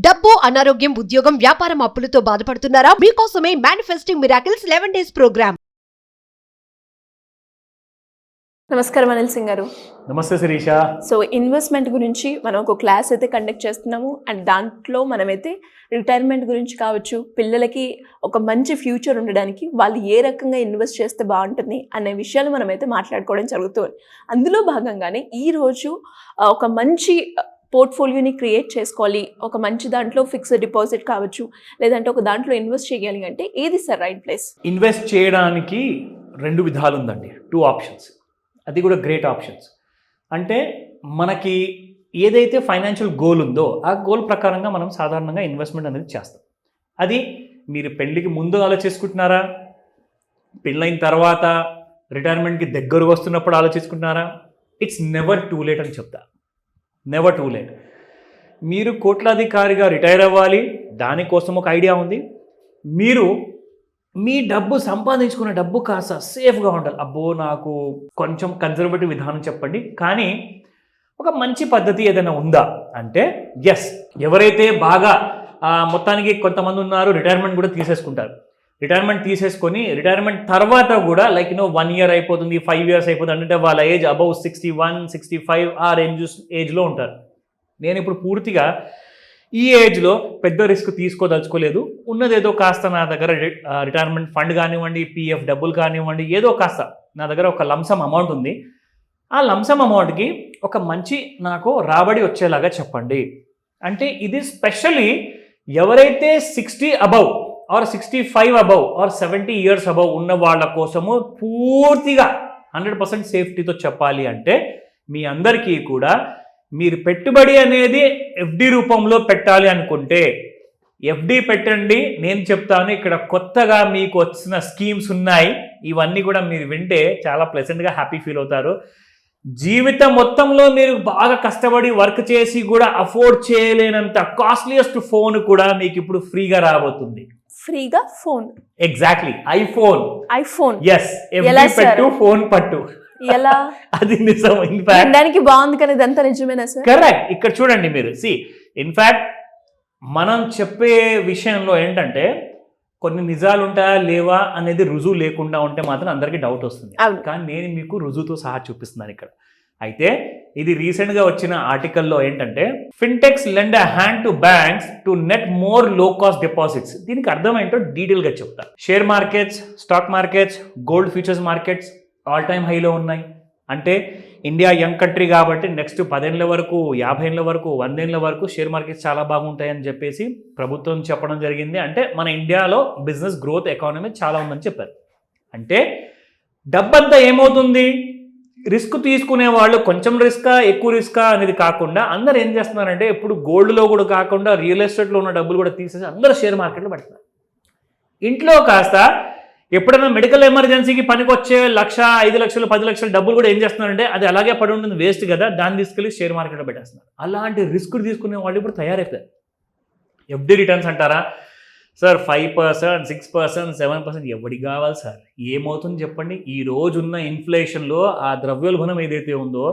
డబ్బు, అనారోగ్యం, ఉద్యోగం, వ్యాపారం అప్పులతో బాధపడుతున్నారా? మీకోసమే మేనిఫెస్టింగ్ మిరాకిల్స్ 11 days ప్రోగ్రామ్. నమస్కారం అనిల్ సింగ్ గారు. నమస్తే శిరీష. సో ఇన్వెస్ట్మెంట్ గురించి మనం ఒక క్లాస్ అయితే కండక్ట్ చేస్తున్నాము అండ్ దాంట్లో మనమైతే రిటైర్మెంట్ గురించి కావచ్చు, పిల్లలకి ఒక మంచి ఫ్యూచర్ ఉండడానికి వాళ్ళు ఏ రకంగా ఇన్వెస్ట్ చేస్తే బాగుంటుంది అనే విషయాలు మనమైతే మాట్లాడుకోవడం జరుగుతుంది. అందులో భాగంగానే ఈరోజు ఒక మంచి పోర్ట్ఫోలియోని క్రియేట్ చేసుకోవాలి, ఒక మంచి దాంట్లో ఫిక్స్డ్ డిపాజిట్ కావచ్చు, లేదంటే ఒక దాంట్లో ఇన్వెస్ట్ చేయాలి అంటే ఏది సార్ రైట్ ప్లేస్? ఇన్వెస్ట్ చేయడానికి 2 విధాలు ఉందండి, 2 ఆప్షన్స్. అది కూడా గ్రేట్ ఆప్షన్స్. అంటే మనకి ఏదైతే ఫైనాన్షియల్ గోల్ ఉందో ఆ గోల్ ప్రకారంగా మనం సాధారణంగా ఇన్వెస్ట్మెంట్ అనేది చేస్తాం. అది మీరు పెళ్ళికి ముందు ఆలోచించుకుంటున్నారా, పెళ్ళైన తర్వాత రిటైర్మెంట్కి దగ్గరకు వస్తున్నప్పుడు ఆలోచించుకుంటున్నారా? ఇట్స్ నెవర్ టూ లేట్ అని చెప్తా. Never too late. మీరు కోట్లాధికారిగా రిటైర్ అవ్వాలి, దానికోసం ఒక ఐడియా ఉంది. మీరు మీ డబ్బు సంపాదించుకున్న డబ్బు కాస్త సేఫ్గా ఉండాలి. అబ్బో నాకు కొంచెం కన్జర్వేటివ్ విధానం చెప్పండి, కానీ ఒక మంచి పద్ధతి ఏదైనా ఉందా అంటే ఎస్. ఎవరైతే బాగా మొత్తానికి కొంతమంది ఉన్నారు రిటైర్మెంట్ కూడా తీసేసుకుంటారు. రిటైర్మెంట్ తీసేసుకొని రిటైర్మెంట్ తర్వాత కూడా 1 year అయిపోతుంది, 5 years అయిపోతుంది అంటే వాళ్ళ ఏజ్ అబౌవ్ 61, 65 ఆ ఏజ్లో ఉంటారు. నేను ఇప్పుడు పూర్తిగా ఈ ఏజ్లో పెద్ద రిస్క్ తీసుకోదలుచుకోలేదు. ఉన్నదేదో కాస్త నా దగ్గర రిటైర్మెంట్ ఫండ్ కానివ్వండి, పిఎఫ్ డబ్బులు కానివ్వండి, ఏదో కాస్త నా దగ్గర ఒక లంసమ్ అమౌంట్ ఉంది. ఆ లంసమ్ అమౌంట్కి ఒక మంచి నాకు రాబడి వచ్చేలాగా చెప్పండి అంటే ఇది స్పెషల్లీ ఎవరైతే 60 above or 65 above or 70 years above ఉన్న వాళ్ళ కోసము పూర్తిగా 100% సేఫ్టీతో చెప్పాలి అంటే మీ అందరికీ కూడా మీరు పెట్టుబడి అనేది ఎఫ్డి రూపంలో పెట్టాలి అనుకుంటే ఎఫ్డి పెట్టండి. నేను చెప్తాను, ఇక్కడ కొత్తగా మీకు వచ్చిన స్కీమ్స్ ఉన్నాయి. ఇవన్నీ కూడా మీరు వింటే చాలా ప్లెజెంట్గా హ్యాపీ ఫీల్ అవుతారు. జీవితం మొత్తంలో మీరు బాగా కష్టపడి వర్క్ చేసి కూడా అఫోర్డ్ చేయలేనంత కాస్ట్లీయెస్ట్ ఫోన్ కూడా మీకు ఇప్పుడు ఫ్రీగా రాబోతుంది. ఫ్రీగా phone? Exactly, iPhone. Yes, FD పెట్టు, ఫోన్ పట్టు. ఎలా? అది నిజం. ఇన్ఫాక్ట్ దానికి బాగుంది కానీ ఇదంతా నిజమేనా సార్? కరెక్ట్. ఇక్కడ చూడండి మీరు, ఇన్ఫాక్ట్ మనం చెప్పే విషయంలో ఏంటంటే కొన్ని నిజాలు ఉంటాయా లేవా అనేది రుజువు లేకుండా ఉంటే మాత్రం అందరికీ డౌట్ వస్తుంది. కానీ నేను మీకు రుజువుతో సహా చూపిస్తున్నాను ఇక్కడ. అయితే ఇది రీసెంట్గా వచ్చిన ఆర్టికల్లో ఏంటంటే fintechs lend a hand to banks to net more లో కాస్ట్ డిపాజిట్స్. దీనికి అర్థం ఏంటో డీటెయిల్గా చెప్తా. Share markets, stock markets, gold futures markets all time హైలో ఉన్నాయి. అంటే ఇండియా యంగ్ కంట్రీ కాబట్టి నెక్స్ట్ 10 ఏళ్ళ వరకు, 50 ఏళ్ళ వరకు, 100 ఏళ్ళ వరకు షేర్ మార్కెట్స్ చాలా బాగుంటాయని చెప్పేసి ప్రభుత్వం చెప్పడం జరిగింది. అంటే మన ఇండియాలో బిజినెస్ గ్రోత్ ఎకానమీ చాలా ఉందని చెప్పారు. అంటే డబ్బంతా ఏమవుతుంది, రిస్క్ తీసుకునే వాళ్ళు కొంచెం రిస్కా ఎక్కువ రిస్కా అనేది కాకుండా అందరు ఏం చేస్తున్నారంటే ఇప్పుడు గోల్డ్లో కూడా కాకుండా రియల్ ఎస్టేట్లో ఉన్న డబ్బులు కూడా తీసేసి అందరూ షేర్ మార్కెట్లో పెడుతున్నారు. ఇంట్లో కాస్త ఎప్పుడైనా మెడికల్ ఎమర్జెన్సీకి పనికొచ్చే 1,00,000, 5 లక్షలు, 10 లక్షల డబ్బులు కూడా ఏం చేస్తున్నారంటే అది అలాగే పడి ఉంటుంది, వేస్ట్ కదా, దాన్ని తీసుకెళ్ళి షేర్ మార్కెట్లో పెట్టేస్తున్నారు. అలాంటి రిస్క్ తీసుకునే వాళ్ళు ఇప్పుడు తయారైపోయారు. ఎఫ్డి రిటర్న్స్ అంటారా సార్? 5%, 6%, 7% ఎవరికి కావాలి సార్? ఏమవుతుంది చెప్పండి? ఈ రోజున్న ఇన్ఫ్లేషన్లో ఆ ద్రవ్యోల్బణం ఏదైతే ఉందో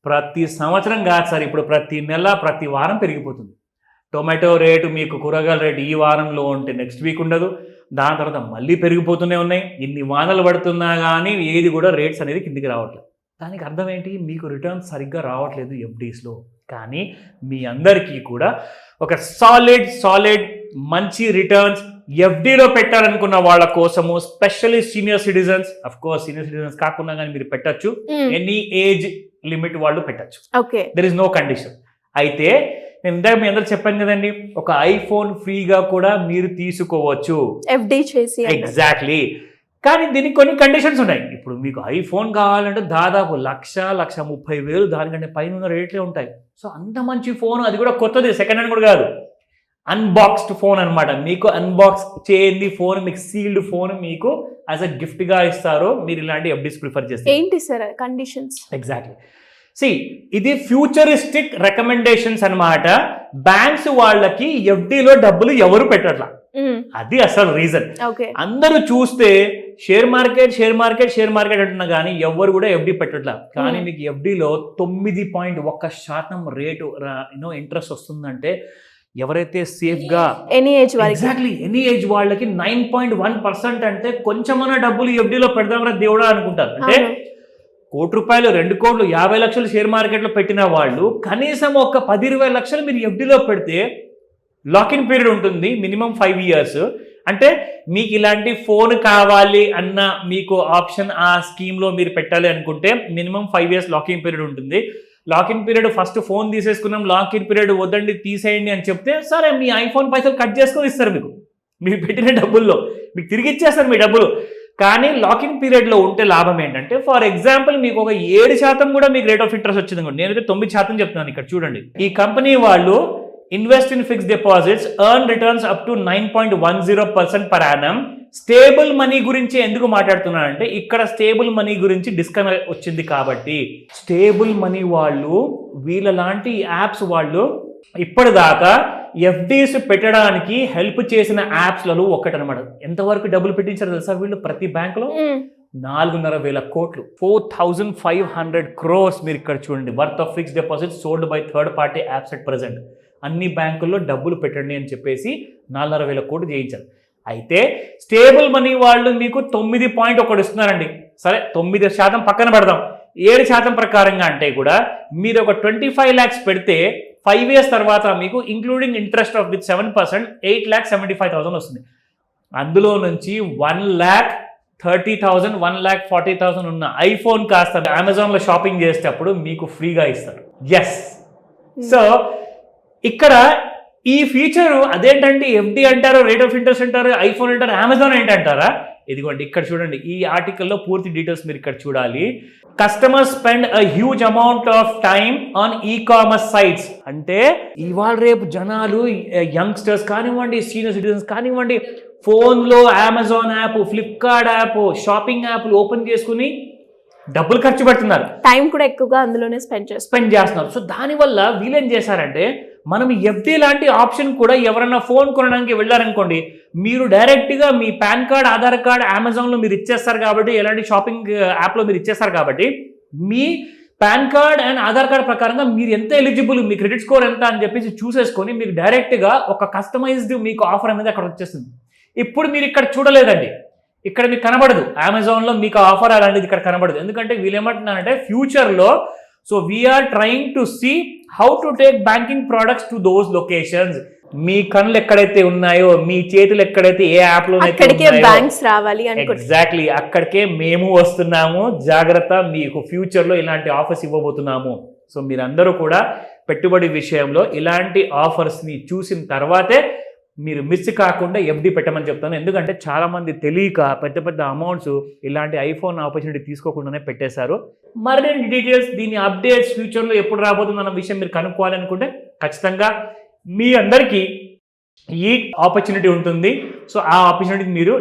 ప్రతి సంవత్సరం కాదు సార్, ఇప్పుడు ప్రతి నెల, ప్రతి వారం పెరిగిపోతుంది. టొమాటో రేటు, మీకు కూరగాయల రేటు ఈ వారంలో ఉంటే నెక్స్ట్ వీక్ ఉండదు, దాని తర్వాత మళ్ళీ పెరిగిపోతూనే ఉన్నాయి. ఇన్ని వానలు పడుతున్నా కానీ ఏది కూడా రేట్స్ అనేది కిందికి రావట్లేదు. దానికి అర్థం ఏంటి? మీకు రిటర్న్స్ సరిగ్గా రావట్లేదు ఎఫ్డీస్లో. కానీ మీ అందరికీ కూడా ఒక సాలిడ్ మంచి రిటర్న్స్ ఎఫ్డీలో పెట్టాలనుకున్న వాళ్ళ కోసము, specially senior citizens, of course senior citizens కాకుండా కానీ మీరు పెట్టచ్చు, ఎనీ ఏజ్ లిమిట్ వాళ్ళు పెట్టచ్చు. There is no condition. అయితే నేను ఇందాక మీ అందరూ చెప్పాను కదండి, ఒక ఐఫోన్ ఫ్రీగా కూడా మీరు తీసుకోవచ్చు ఎఫ్డి చేసి. ఎగ్జాక్ట్లీ. కానీ దీనికి కొన్ని కండిషన్స్ ఉన్నాయి. ఇప్పుడు మీకు ఐఫోన్ కావాలంటే దాదాపు 1,30,000 దానికంటే పైన ఉన్న రేట్లే ఉంటాయి. సో అంత మంచి ఫోన్, అది కూడా కొత్తది, సెకండ్ హ్యాండ్ కూడా కాదు, అన్బాక్స్డ్ ఫోన్ అనమాట. మీకు అన్బాక్స్ చేయండి ఫోన్, మీకు సీల్డ్ ఫోన్ మీకు యాజ్ అ గిఫ్ట్గా ఇస్తారు. మీరు ఇలాంటి ఎఫ్డీస్ ప్రిఫర్ చేస్తారు. ఏంటి సార్ కండిషన్స్? ఎగ్జాక్ట్లీ. ఇది ఫ్యూచరిస్టిక్ రికమెండేషన్స్ అన్నమాట. బ్యాంక్స్ వాళ్ళకి ఎఫ్డీలో డబ్బులు ఎవరు పెట్టట్లా, అది అసలు రీజన్. అందరూ చూస్తే షేర్ మార్కెట్ అంటున్నా కానీ ఎవరు కూడా ఎఫ్డి పెట్టట్లా. కానీ మీకు ఎఫ్డీలో 9.1% రేటు ఇంట్రెస్ట్ వస్తుందంటే ఎవరైతే సేఫ్గా ఎనీ ఏజ్ వారికి ఎగ్జాక్ట్లీ ఎనీ ఏజ్ వాళ్ళకి 9.1% అంటే కొంచెమన్నా డబ్బులు ఎఫ్డీలో పెడదామరా దేవుడా అనుకుంటారు. అంటే ₹1 2 కోట్లు 50 లక్షలు షేర్ మార్కెట్లో పెట్టిన వాళ్ళు కనీసం ఒక 10-20 లక్షలు మీరు ఎఫ్డీలో పెడితే లాకిన్ పీరియడ్ ఉంటుంది మినిమం 5 years. అంటే మీకు ఇలాంటి ఫోన్ కావాలి అన్న మీకు ఆప్షన్ ఆ స్కీమ్లో మీరు పెట్టాలి అనుకుంటే మినిమం 5 years లాకింగ్ పీరియడ్ ఉంటుంది. లాకిన్ పీరియడ్ ఫస్ట్ ఫోన్ తీసేసుకున్నాం, లాకిన్ పీరియడ్ వద్దండి తీసేయండి అని చెప్తే సరే మీ ఐఫోన్ పైసలు కట్ చేసుకొని ఇస్తారు మీకు, మీరు పెట్టిన డబ్బుల్లో మీకు తిరిగి ఇచ్చేస్తారు మీ డబ్బులు. కానీ లాకిన్ పీరియడ్లో ఉంటే లాభం ఏంటంటే ఫర్ ఎగ్జాంపుల్ మీకు ఒక 7% కూడా మీకు రేట్ ఆఫ్ ఇంట్రెస్ట్ వచ్చింది అనుకోండి, నేనైతే 9% చెప్తున్నాను. ఇక్కడ చూడండి, ఈ కంపెనీ వాళ్ళు invest in fixed deposits earn returns up to 9.10% per annum. Stable money గురించి ఎందుకు మాట్లాడుతున్నానంటే ఇక్కడ స్టేబుల్ మనీ గురించి డిస్కనెక్ట్ వచ్చింది కాబట్టి స్టేబుల్ మనీ వాళ్ళు వీళ్ళ లాంటి యాప్స్ వాళ్ళు ఇప్పటిదాకా ఎఫ్డీస్ పెట్టడానికి హెల్ప్ చేసిన యాప్స్లలో ఒకటనమాట. ఎంతవరకు డబ్బులు పెట్టించారు తెలుసా వీళ్ళు ప్రతి బ్యాంకులో? 4,500 కోట్లు, 4,500 crores. మీరు ఇక్కడ చూడండి, worth of fixed deposits sold by third party apps at present. అన్ని బ్యాంకుల్లో డబ్బులు పెట్టండి అని చెప్పేసి 4,500 కోట్లు చేయించారు. అయితే స్టేబుల్ మనీ వాళ్ళు మీకు 9.1 ఇస్తున్నారండి. సరే 9% పక్కన పెడదాం, 7% ప్రకారంగా అంటే కూడా మీరు ఒక 25 lakhs పెడితే 5 years తర్వాత మీకు ఇంక్లూడింగ్ ఇంట్రెస్ట్ ఆఫ్ విత్ 7% 8,75,000 వస్తుంది. అందులో నుంచి 1,30,000 1,40,000 ఉన్న ఐఫోన్ కాస్త అమెజాన్లో షాపింగ్ చేసేటప్పుడు మీకు ఫ్రీగా ఇస్తారు. ఎస్, సో ఇక్కడ ఈ ఫీచర్ అదేంటంటే ఎఫ్డి అంటారు, రేట్ ఆఫ్ ఇంట్రెస్ట్ అంటారు, ఐఫోన్ అంటారు, అమెజాన్ ఏంటంటారా? ఇదిగోండి ఇక్కడ చూడండి, ఈ ఆర్టికల్లో పూర్తి డీటెయిల్స్ మీరు ఇక్కడ చూడాలి. Customers spend a huge amount of time on e commerce sites. అంటే ఇవాళ రేపు జనాలు యంగ్స్టర్స్ కానివ్వండి, సీనియర్ సిటిజన్స్ కానివ్వండి, ఫోన్లో Amazon app, Flipkart app, shopping యాప్లు ఓపెన్ చేసుకుని డబ్బులు ఖర్చు పెడుతున్నారు, టైం కూడా ఎక్కువగా అందులోనే స్పెండ్ చేస్తున్నారు. సో దానివల్ల వీళ్ళేం చేశారంటే మనం ఎఫ్డి లాంటి ఆప్షన్ కూడా ఎవరన్నా ఫోన్ కొనడానికి వెళ్ళారనుకోండి, మీరు డైరెక్ట్గా మీ పాన్ కార్డ్, ఆధార్ కార్డ్ అమెజాన్లో మీరు ఇచ్చేస్తారు కాబట్టి, ఎలాంటి షాపింగ్ యాప్లో మీరు ఇచ్చేస్తారు కాబట్టి మీ PAN card and Aadhaar card ప్రకారంగా మీరు ఎంత ఎలిజిబుల్, మీ క్రెడిట్ స్కోర్ ఎంత అని చెప్పేసి చూసేసుకొని మీకు డైరెక్ట్గా ఒక కస్టమైజ్డ్ మీకు ఆఫర్ అనేది అక్కడ వచ్చేస్తుంది. ఇప్పుడు మీరు ఇక్కడ చూడలేదండి, ఇక్కడ మీకు కనబడదు, అమెజాన్లో మీకు ఆఫర్ అలాంటిది ఇక్కడ కనబడదు. ఎందుకంటే వీళ్ళు ఏమంటున్నారంటే ఫ్యూచర్లో so we are trying to see how to take banking products to those locations. మీ కళ్ళు ఎక్కడైతే ఉన్నాయో, మీ చేతులు ఎక్కడైతే ఏ యాప్లో బ్యాంక్స్ రావాలి, ఎగ్జాక్ట్లీ అక్కడికే మేము వస్తున్నాము. జాగ్రత్త, మీకు ఫ్యూచర్లో ఇలాంటి ఆఫర్స్ ఇవ్వబోతున్నాము. సో మీరందరూ కూడా పెట్టుబడి విషయంలో ఇలాంటి ఆఫర్స్ని చూసిన తర్వాతే మీరు మిస్ కాకుండా ఎఫ్డి పెట్టమని చెప్తాను. ఎందుకంటే చాలామంది తెలియక పెద్ద పెద్ద అమౌంట్స్ ఇలాంటి ఐఫోన్ ఆపర్చునిటీ తీసుకోకుండానే పెట్టేశారు. మరిన్ని డీటెయిల్స్, దీని అప్డేట్స్ ఫ్యూచర్లో ఎప్పుడు రాబోతుంది అన్న విషయం మీరు కనుక్కోవాలనుకుంటే ఖచ్చితంగా మీ అందరికీ ఈ ఆపర్చునిటీ ఉంటుంది. సో ఆ ఆపర్చునిటీ మీరు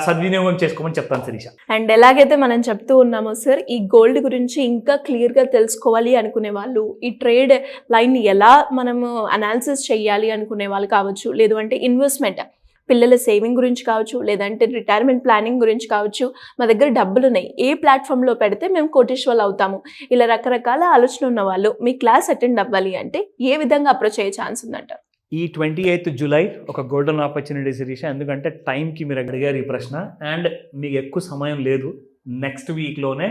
సద్వినియోగం చేసుకోమని చెప్తాను శిరీష. అండ్ ఎలాగైతే మనం చెప్తూ ఉన్నామో సార్, ఈ గోల్డ్ గురించి ఇంకా క్లియర్గా తెలుసుకోవాలి అనుకునే వాళ్ళు, ఈ ట్రేడ్ లైన్ ఎలా మనము అనాలిసిస్ చేయాలి అనుకునే వాళ్ళు కావచ్చు, లేదు అంటే ఇన్వెస్ట్మెంట్, పిల్లల సేవింగ్ గురించి కావచ్చు, లేదంటే రిటైర్మెంట్ ప్లానింగ్ గురించి కావచ్చు, మా దగ్గర డబ్బులు ఉన్నాయి, ఏ ప్లాట్ఫామ్లో పెడితే మేము కోటీశ్వర్లు అవుతాము, ఇలా రకరకాల ఆలోచన ఉన్న వాళ్ళు మీ క్లాస్ అటెండ్ అవ్వాలి అంటే ఏ విధంగా అప్రోచ్ అయ్యే ఛాన్స్ ఉందంట? ఈ 28th July ఒక గోల్డెన్ ఆపర్చునిటీ శిరీష. ఎందుకంటే టైంకి మీరు అడిగారు ఈ ప్రశ్న, అండ్ మీకు ఎక్కువ సమయం లేదు. నెక్స్ట్ వీక్లోనే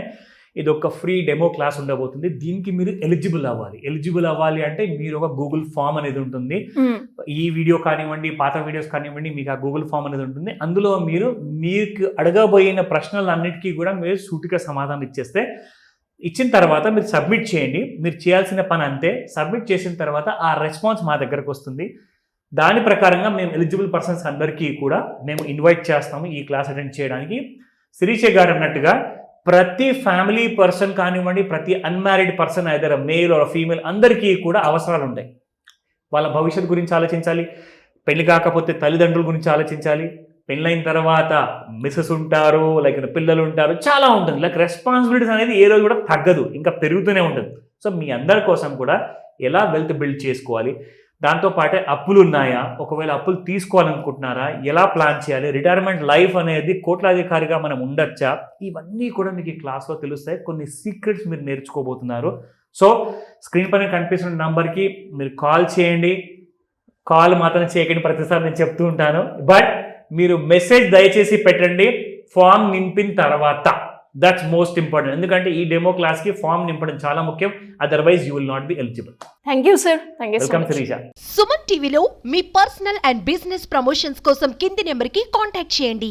ఇది ఒక ఫ్రీ డెమో క్లాస్ ఉండబోతుంది. దీనికి మీరు ఎలిజిబుల్ అవ్వాలి అంటే మీరు ఒక గూగుల్ ఫామ్ అనేది ఉంటుంది. ఈ వీడియో కానివ్వండి, పాత వీడియోస్ కానివ్వండి, మీకు ఆ గూగుల్ ఫామ్ అనేది ఉంటుంది. అందులో మీకు అడగబోయిన ప్రశ్నలన్నిటికీ కూడా మీరు సూటిగా సమాధానం ఇచ్చిన తర్వాత మీరు సబ్మిట్ చేయండి. మీరు చేయాల్సిన పని అంతే. సబ్మిట్ చేసిన తర్వాత ఆ రెస్పాన్స్ మా దగ్గరకు వస్తుంది. దాని ప్రకారంగా మేము ఎలిజిబుల్ పర్సన్స్ అందరికీ కూడా మేము ఇన్వైట్ చేస్తాము ఈ క్లాస్ అటెండ్ చేయడానికి. శిరీష గారు అన్నట్టుగా ప్రతి ఫ్యామిలీ పర్సన్ కానివ్వండి, ప్రతి unmarried person either male or female అందరికీ కూడా అవసరాలు ఉంటాయి. వాళ్ళ భవిష్యత్తు గురించి ఆలోచించాలి, పెళ్లి కాకపోతే తల్లిదండ్రుల గురించి ఆలోచించాలి, పెళ్ళైన తర్వాత మిస్సెస్ ఉంటారు, లైక్ పిల్లలు ఉంటారు, చాలా ఉంటుంది. లైక్ రెస్పాన్సిబిలిటీస్ అనేది ఏ రోజు కూడా తగ్గదు, ఇంకా పెరుగుతూనే ఉంటుంది. సో మీ అందరి కోసం కూడా ఎలా వెల్త్ బిల్డ్ చేసుకోవాలి, దాంతోపాటే అప్పులు ఉన్నాయా, ఒకవేళ అప్పులు తీసుకోవాలనుకుంటున్నారా, ఎలా ప్లాన్ చేయాలి, రిటైర్మెంట్ లైఫ్ అనేది కోట్లాధికారిగా మనం ఉండొచ్చా, ఇవన్నీ కూడా మీకు ఈ క్లాస్లో తెలుస్తాయి. కొన్ని సీక్రెట్స్ మీరు నేర్చుకోబోతున్నారు. సో స్క్రీన్ పైన కనిపిస్తున్న నంబర్కి మీరు కాల్ చేయండి. కాల్ మాత్రం చేయకండి, ప్రతిసారి నేను చెప్తూ ఉంటాను. బట్ మీరు మెసేజ్ దయచేసి పెట్టండి ఫామ్ నింపిన తర్వాత. That's most important. ఎందుకంటే ఈ డెమో క్లాస్కి ఫామ్ నింపడం చాలా ముఖ్యం. Otherwise you will not be eligible. Thank you sir. Thank you so welcome much. Shirisha. Suman టీవీలో మీ పర్సనల్ అండ్ బిజినెస్ ప్రమోషన్స్ కోసం కింది నెంబర్కి కాంటాక్ట్ చేయండి.